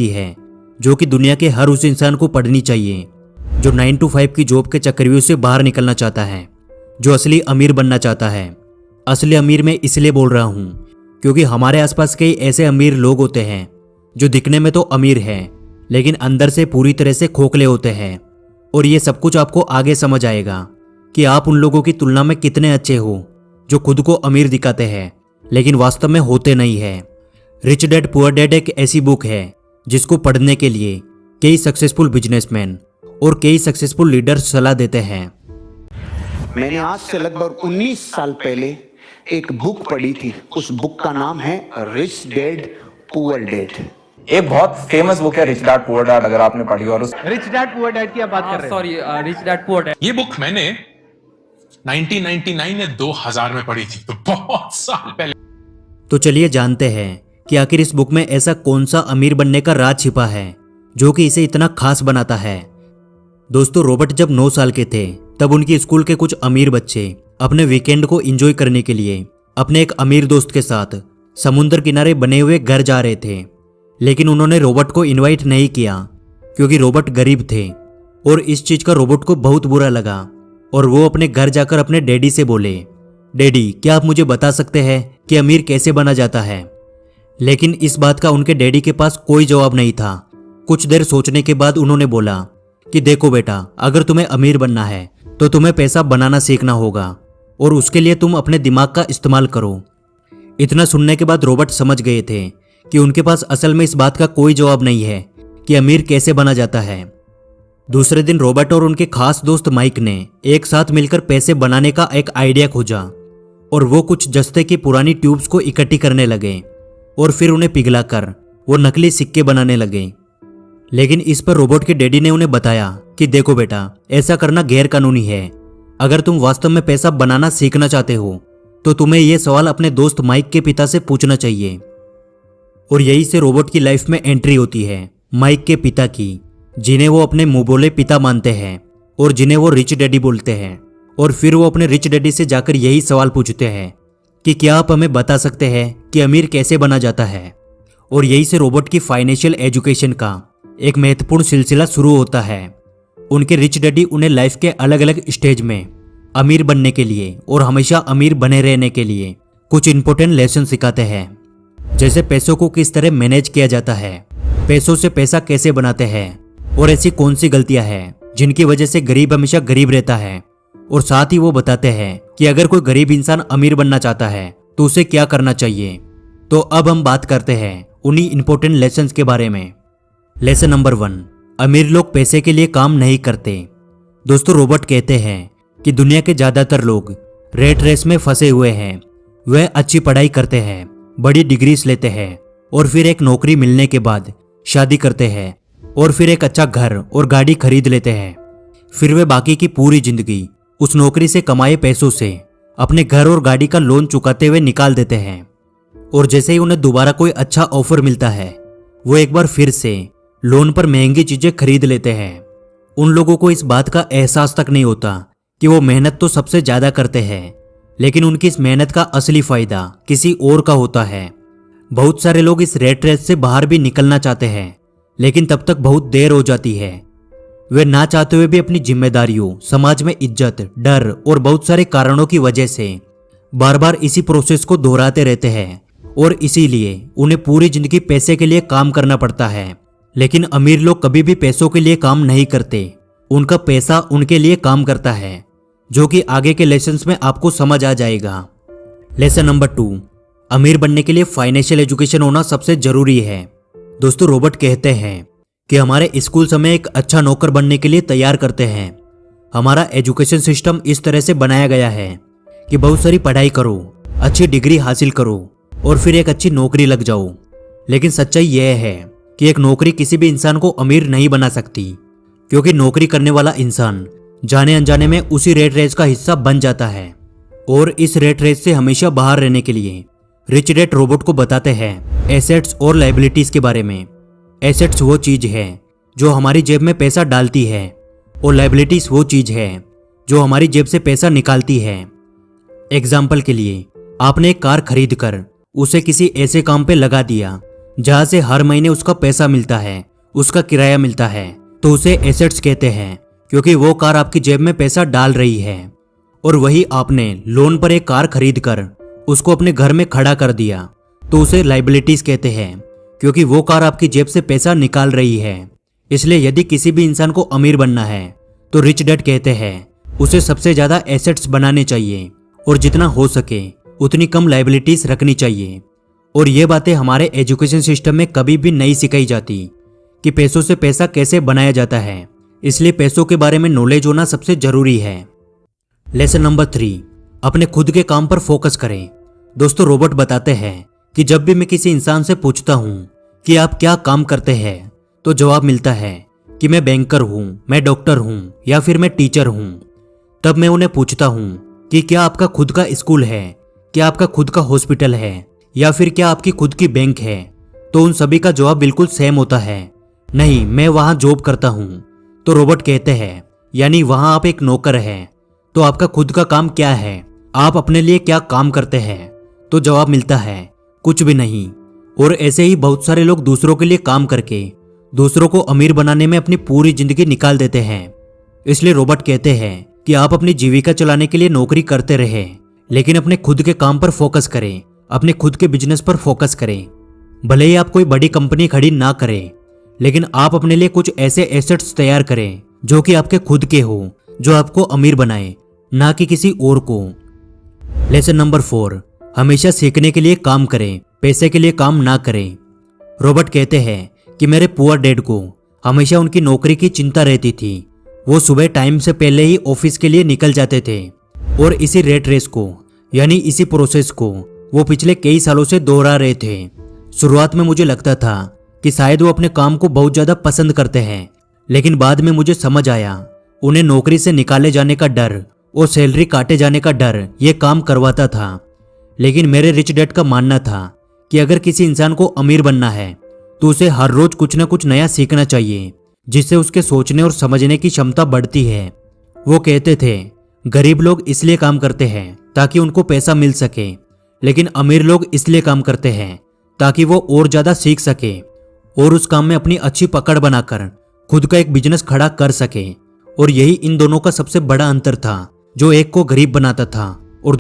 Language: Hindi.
है जो कि दुनिया के हर उस इंसान को पढ़नी चाहिए जो 9 to 5 की जॉब के चक्रव्यूह से बाहर निकलना चाहता है, जो असली अमीर बनना चाहता है। असली अमीर मैं इसलिए बोल रहा हूँ क्योंकि हमारे आसपास कई ऐसे अमीर लोग होते हैं जो दिखने में तो अमीर हैं लेकिन अंदर से पूरी तरह से खोखले होते हैं। और ये सब कुछ आपको आगे समझ आएगा कि आप उन लोगों की तुलना में कितने अच्छे हो जो खुद को अमीर दिखाते हैं लेकिन वास्तव में होते नहीं है। रिच डैड पुअर डैड एक ऐसी बुक है जिसको पढ़ने के लिए कई सक्सेसफुल बिजनेसमैन और कई सक्सेसफुल लीडर्स सलाह देते हैं। मैंने आज से लगभग 19 साल पहले एक बुक पढ़ी थी। उस बुक का नाम है रिच डैड पुअर डैड। एक बहुत फेमस बुक है रिच डैड पुअर डैड, अगर आपने पढ़ी हो। और उस रिच डैड पुअर डैड की आप बात कर रहे हैं? Sorry, rich dad poor dad. ये बुक मैंने 1999 या 2000 में पढ़ी थी, तो बहुत साल पहले। तो चलिए जानते हैं कि आखिर इस बुक में ऐसा कौन सा अमीर बनने का राज छिपा है जो कि इसे इतना खास बनाता है। दोस्तों, रॉबर्ट जब 9 साल के थे तब उनकी स्कूल के कुछ अमीर बच्चे अपने वीकेंड को एंजॉय करने के लिए अपने एक अमीर दोस्त के साथ समुद्र किनारे बने हुए घर जा रहे थे। लेकिन उन्होंने रॉबर्ट को इनवाइट नहीं किया क्योंकि रॉबर्ट गरीब थे और इस चीज का रॉबर्ट को बहुत बुरा लगा और वो अपने घर जाकर अपने डैडी से बोले, डैडी क्या आप मुझे बता सकते हैं कि अमीर कैसे बना जाता है। लेकिन इस बात का उनके डैडी के पास कोई जवाब नहीं था। कुछ देर सोचने के बाद उन्होंने बोला कि देखो बेटा, अगर तुम्हें अमीर बनना है तो तुम्हें पैसा बनाना सीखना होगा और उसके लिए तुम अपने दिमाग का इस्तेमाल करो। इतना सुनने के बाद रॉबर्ट समझ गए थे कि उनके पास असल में इस बात का कोई जवाब नहीं है कि अमीर कैसे बना जाता है। दूसरे दिन रॉबर्ट और उनके खास दोस्त माइक ने एक साथ मिलकर पैसे बनाने का एक आइडिया खोजा और वो कुछ जस्ते की पुरानी ट्यूब्स को इकट्ठी करने लगे और फिर उन्हें पिघलाकर वो नकली सिक्के बनाने लगे। लेकिन इस पर रॉबर्ट के डैडी ने उन्हें बताया कि देखो बेटा, ऐसा करना गैर कानूनी है। अगर तुम वास्तव में पैसा बनाना सीखना चाहते हो तो तुम्हें यह सवाल अपने दोस्त माइक के पिता से पूछना चाहिए। और यही से रॉबर्ट की लाइफ में एंट्री होती है माइक के पिता की, जिन्हें वो अपने मुंह बोले पिता मानते हैं और जिन्हें वो रिच डैडी बोलते हैं। और फिर वो अपने रिच डैडी से जाकर यही सवाल पूछते हैं कि क्या आप हमें बता सकते हैं कि अमीर कैसे बना जाता है। और यही से रॉबर्ट की फाइनेंशियल एजुकेशन का एक महत्वपूर्ण सिलसिला शुरू होता है। उनके रिच डैडी उन्हें लाइफ के अलग अलग स्टेज में अमीर बनने के लिए और हमेशा अमीर बने रहने के लिए कुछ इंपॉर्टेंट लेसन सिखाते हैं, जैसे पैसों को किस तरह मैनेज किया जाता है, पैसों से पैसा कैसे बनाते हैं और ऐसी कौन सी गलतियां हैं जिनकी वजह से गरीब हमेशा गरीब रहता है। और साथ ही वो बताते हैं कि अगर कोई गरीब इंसान अमीर बनना चाहता है तो उसे क्या करना चाहिए। तो अब हम बात करते हैं उन्हीं इंपॉर्टेंट लेसन्स के बारे में। लेसन नंबर 1, अमीर लोग पैसे के लिए काम नहीं करते। दोस्तों, रॉबर्ट कहते हैं कि दुनिया के ज्यादातर लोग रेट रेस में फंसे हुए हैं। वह अच्छी पढ़ाई करते हैं, बड़ी डिग्रीज लेते हैं और फिर एक नौकरी मिलने के बाद शादी करते हैं और फिर एक अच्छा घर और गाड़ी खरीद लेते हैं। फिर वे बाकी की पूरी जिंदगी उस नौकरी से कमाए पैसों से अपने घर और गाड़ी का लोन चुकाते हुए निकाल देते हैं। और जैसे ही उन्हें दोबारा कोई अच्छा ऑफर मिलता है वो एक बार फिर से लोन पर महंगी चीजें खरीद लेते हैं। उन लोगों को इस बात का एहसास तक नहीं होता कि वो मेहनत तो सबसे ज्यादा करते हैं, लेकिन उनकी इस मेहनत का असली फायदा किसी और का होता है। बहुत सारे लोग इस रेट रेस से बाहर भी निकलना चाहते हैं, लेकिन तब तक बहुत देर हो जाती है। वे ना चाहते हुए भी अपनी जिम्मेदारियों, समाज में इज्जत, डर और बहुत सारे कारणों की वजह से बार बार इसी प्रोसेस को दोहराते रहते हैं और इसीलिए उन्हें पूरी जिंदगी पैसे के लिए काम करना पड़ता है। लेकिन अमीर लोग कभी भी पैसों के लिए काम नहीं करते, उनका पैसा उनके लिए काम करता है, जो कि आगे के लेसन्स में आपको समझ आ जाएगा। लेसन नंबर 2, अमीर बनने के लिए फाइनेंशियल एजुकेशन होना सबसे जरूरी है। दोस्तों, रॉबर्ट कहते हैं कि हमारे स्कूल हमें एक अच्छा नौकर बनने के लिए तैयार करते हैं। हमारा एजुकेशन सिस्टम इस तरह से बनाया गया है कि बहुत सारी पढ़ाई करो, अच्छी डिग्री हासिल करो और फिर एक अच्छी नौकरी लग जाओ। लेकिन सच्चाई यह है कि एक नौकरी किसी भी इंसान को अमीर नहीं बना सकती, क्योंकि नौकरी करने वाला इंसान जाने अनजाने में उसी रेट रेस का हिस्सा बन जाता है। और इस रेट रेस से हमेशा बाहर रहने के लिए रिच डैड रॉबर्ट को बताते हैं एसेट्स और लायबिलिटीज के बारे में। एसेट्स वो चीज है जो हमारी जेब में पैसा डालती है और लायबिलिटीज वो चीज है जो हमारी जेब से पैसा निकालती है। एग्जाम्पल के लिए, आपने एक कार खरीद कर उसे किसी ऐसे काम पे लगा दिया जहां से हर महीने उसका पैसा मिलता है, उसका किराया मिलता है, तो उसे एसेट्स कहते हैं, क्योंकि वो कार आपकी जेब में पैसा डाल रही है। और वही आपने लोन पर एक कार खरीद कर उसको अपने घर में खड़ा कर दिया, तो उसे लाइबिलिटीज कहते हैं, क्योंकि वो कार आपकी जेब से पैसा निकाल रही है। इसलिए यदि किसी भी इंसान को अमीर बनना है तो रिच डैड कहते हैं उसे सबसे ज्यादा एसेट्स बनाने चाहिए और जितना हो सके उतनी कम लाइबिलिटीज रखनी चाहिए। और ये बातें हमारे एजुकेशन सिस्टम में कभी भी नहीं सिखाई जाती कि पैसों से पैसा कैसे बनाया जाता है। इसलिए पैसों के बारे में नॉलेज होना सबसे जरूरी है। लेसन नंबर 3, अपने खुद के काम पर फोकस करें। दोस्तों, रॉबर्ट बताते हैं कि जब भी मैं किसी इंसान से पूछता हूं कि आप क्या काम करते हैं, तो जवाब मिलता है कि मैं बैंकर हूं, मैं डॉक्टर हूं या फिर मैं टीचर हूं। तब मैं उन्हें पूछता हूं कि क्या आपका खुद का स्कूल है, क्या आपका खुद का हॉस्पिटल है या फिर क्या आपकी खुद की बैंक है, तो उन सभी का जवाब बिल्कुल सेम होता है, नहीं, मैं वहां जॉब करता हूं। तो रॉबर्ट कहते हैं यानी वहां आप एक नौकर हैं। तो आपका खुद का काम क्या है, आप अपने लिए क्या काम करते हैं? तो जवाब मिलता है कुछ भी नहीं। और ऐसे ही बहुत सारे लोग दूसरों के लिए काम करके दूसरों को अमीर बनाने में अपनी पूरी जिंदगी निकाल देते हैं। इसलिए रॉबर्ट कहते हैं कि आप अपनी जीविका चलाने के लिए नौकरी करते रहे, लेकिन अपने खुद के काम पर फोकस करें, अपने खुद के बिजनेस पर फोकस करें। भले ही आप कोई बड़ी कंपनी खड़ी ना करें, लेकिन आप अपने लिए कुछ ऐसे एसेट्स तैयार करें जो कि आपके खुद के हो, जो आपको अमीर बनाए, ना कि किसी और को। लेसन नंबर 4, हमेशा सीखने के लिए काम करें, पैसे के लिए काम ना करें। रॉबर्ट कहते हैं कि मेरे पुअर डैड को हमेशा उनकी नौकरी की चिंता रहती थी। वो सुबह टाइम से पहले ही ऑफिस के लिए निकल जाते थे और इसी रेट रेस को यानी इसी प्रोसेस को वो पिछले कई सालों से दोहरा रहे थे। शुरुआत में मुझे लगता था कि शायद वो अपने काम को बहुत ज्यादा पसंद करते हैं, लेकिन बाद में मुझे समझ आया उन्हें नौकरी से निकाले जाने का डर और सैलरी काटे जाने का डर ये काम करवाता था। लेकिन मेरे रिच डैड का मानना था कि अगर किसी इंसान को अमीर बनना है तो उसे हर रोज कुछ न कुछ नया सीखना चाहिए, जिससे उसके सोचने और समझने की क्षमता बढ़ती है। वो कहते थे गरीब लोग इसलिए काम करते हैं ताकि उनको पैसा मिल सके, लेकिन अमीर लोग इसलिए काम करते हैं ताकि वो और ज्यादा सीख सके और उस काम में अपनी अच्छी पकड़ बनाकर खुद का एक बिजनेस खड़ा कर सके। और यही इन दोनों का सबसे बड़ा अंतर था जो एक को गरीब बनाता था